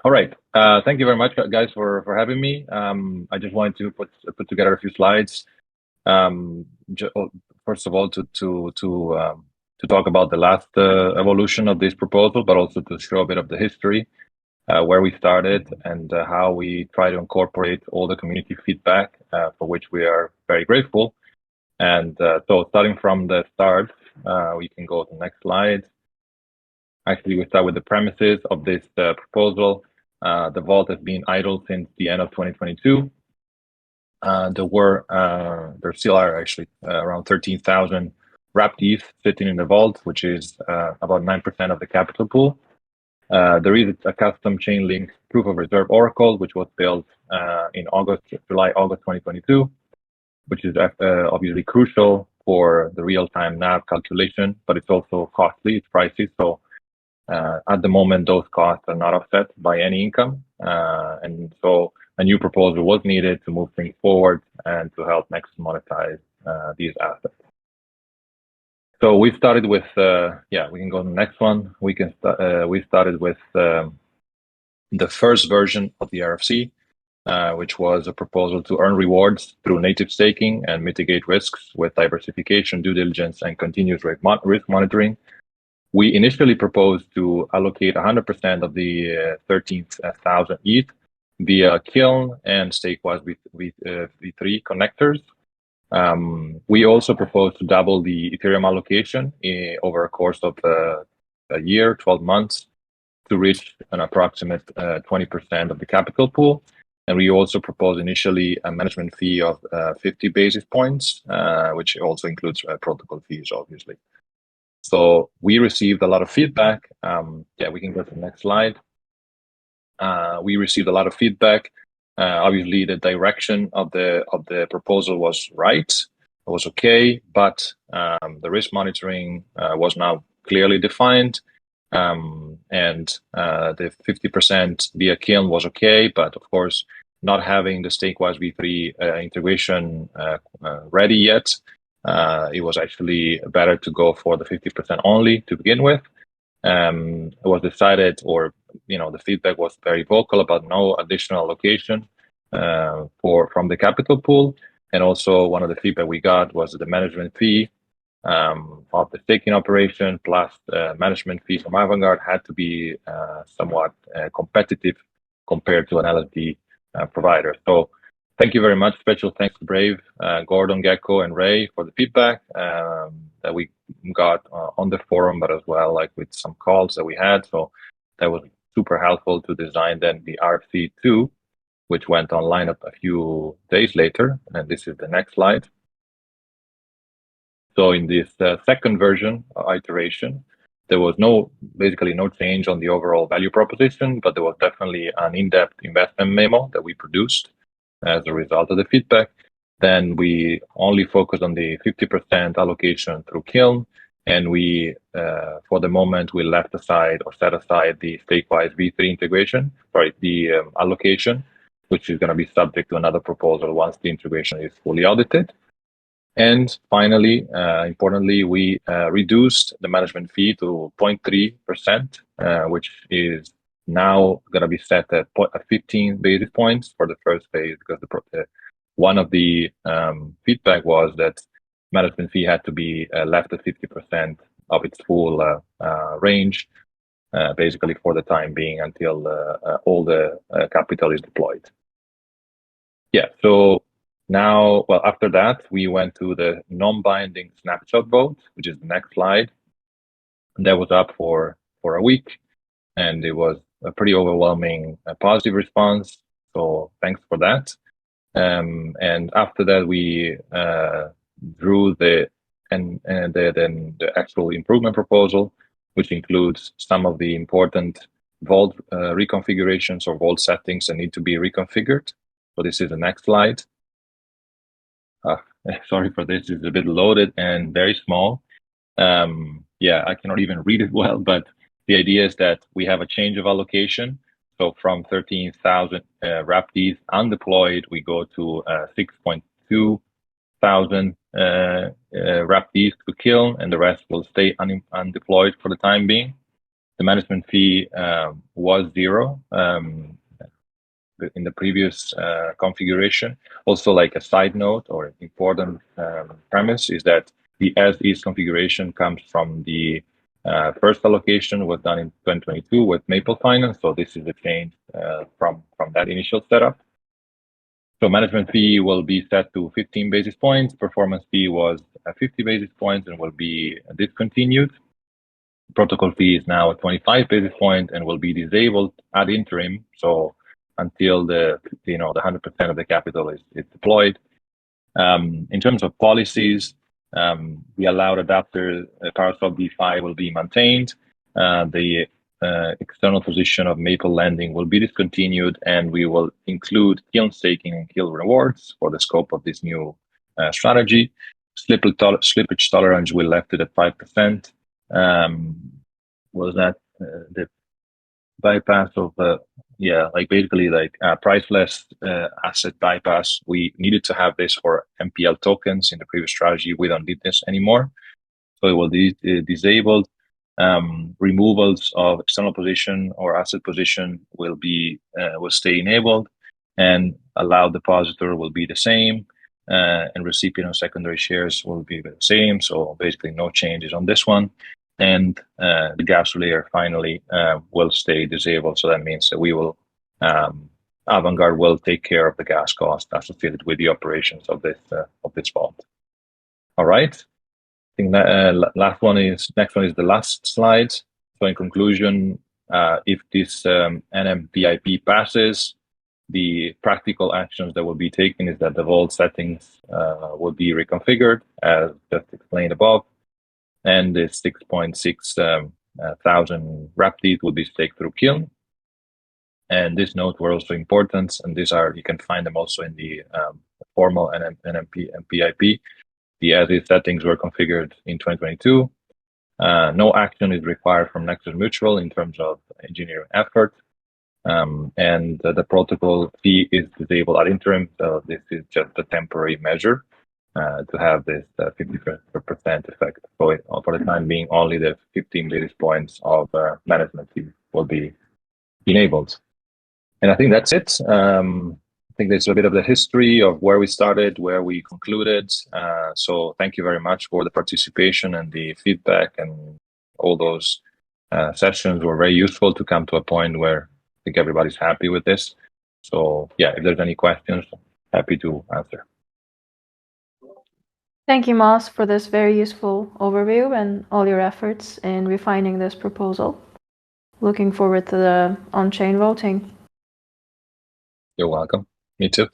All right. Thank you very much, guys, for having me. I just wanted to put together a few slides. Um, First of all, to talk about the last evolution of this proposal, but also to show a bit of the history, where we started, and how we try to incorporate all the community feedback, for which we are very grateful. And so, starting from the start, we can go to the next slide. Actually, we start with the premises of this proposal. The vault has been idle since the end of 2022. There still are actually around 13,000 wrapped ETH sitting in the vault, which is about 9% of the capital pool. There is a custom chain link proof of reserve oracle, which was built in July, August 2022, which is obviously crucial for the real-time NAV calculation, but it's also costly, it's pricey. So at the moment, those costs are not offset by any income. And so a new proposal was needed to move things forward and to help Nexus monetize these assets. So we started with, we can go to the next one. We started with the first version of the RFC, which was a proposal to earn rewards through native staking and mitigate risks with diversification, due diligence, and continuous risk monitoring. We initially proposed to allocate 100% of the 13,000 ETH via Kiln and Stakewise V3 connectors. We also proposed to double the Ethereum allocation over a course of a year, 12 months, to reach an approximate 20% of the capital pool. And we also proposed initially a management fee of 50 basis points, which also includes protocol fees, obviously. So we received a lot of feedback. We can go to the next slide. We received a lot of feedback. Obviously, the direction of the proposal was right. It was okay, but the risk monitoring was now clearly defined. And the 50% via Kiln was okay, but of course, not having the Stakewise V3 integration ready yet, it was actually better to go for the 50% only to begin with. It was decided, or the feedback was very vocal about no additional allocation from the capital pool. And also one of the feedback we got was the management fee of the staking operation plus management fee from Avantgarde had to be somewhat competitive compared to an LSD provider. So thank you very much. Special thanks to Brave, Gordon, Gecko, and Ray for the feedback that we got on the forum, but as well like with some calls that we had. So that was super helpful to design then the RFC2, which went online a few days later. And this is the next slide. So in this second version iteration, there was basically no change on the overall value proposition, but there was definitely an in-depth investment memo that we produced as a result of the feedback. Then we only focused on the 50% allocation through Kiln, and we, for the moment, we left aside or set aside the Stakewise V3 integration, the allocation, which is going to be subject to another proposal once the integration is fully audited. And finally, importantly, we reduced the management fee to 0.3%, which is now going to be set at 15 basis points for the first phase, because one of the feedback was that management fee had to be left at 50% of its full range, basically for the time being until all the capital is deployed. So now, well, after that, we went to the non-binding snapshot vote, which is the next slide. And that was up for a week, and it was a pretty overwhelming positive response. So thanks for that. And after that, we drew the actual improvement proposal, which includes some of the important vault reconfigurations or vault settings that need to be reconfigured. So this is the next slide. Sorry for this, it's a bit loaded and very small. I cannot even read it well, but the idea is that we have a change of allocation. So from 13,000 wrapped ETH undeployed, we go to 6.2 thousand wrapped ETH to Kiln, and the rest will stay undeployed for the time being. The management fee was zero in the previous configuration. Also, like a side note or important premise is that the as-is configuration comes from the first allocation was done in 2022 with Maple Finance. So this is a change from that initial setup. So management fee will be set to 15 basis points. Performance fee was 50 basis points and will be discontinued. Protocol fee is now at 25 basis points and will be disabled ad interim. So until the 100% of the capital is deployed. In terms of policies, the allowed adapter Parasol B5 will be maintained. The external position of Maple Lending will be discontinued, and we will include Kiln staking and Kiln rewards for the scope of this new strategy. Slippage tolerance we left it at 5%. Was that the bypass of basically priceless asset bypass? We needed to have this for MPL tokens in the previous strategy. We don't need this anymore, so it will be disabled. Removals of external position or asset position will stay enabled, and allowed depositor will be the same, and recipient of secondary shares will be the same. So basically no changes on this one. And the gas layer finally will stay disabled. So that means that we will, Avantgarde will take care of the gas cost associated with the operations of this vault. All right. I think that next one is the last slide. So in conclusion, if this NMPIP passes, the practical actions that will be taken is that the vault settings will be reconfigured as just explained above. And the 6.6 thousand wrapped ETH will be staked through Kiln. And these notes were also important, and you can find them also in the formal NMPIP. The as-is settings were configured in 2022. No action is required from Nexus Mutual in terms of engineering effort. And the protocol fee is disabled ad interim. So this is just a temporary measure to have this 50% effect. So for the time being, only the 15 basis points of management fee will be enabled. And I think that's it. I think there's a bit of the history of where we started, where we concluded. So thank you very much for the participation and the feedback, and all those sessions were very useful to come to a point where I think everybody's happy with this. So yeah, if there's any questions, happy to answer. Thank you, Mas, for this very useful overview and all your efforts in refining this proposal. Looking forward to the on-chain voting. You're welcome. Me too.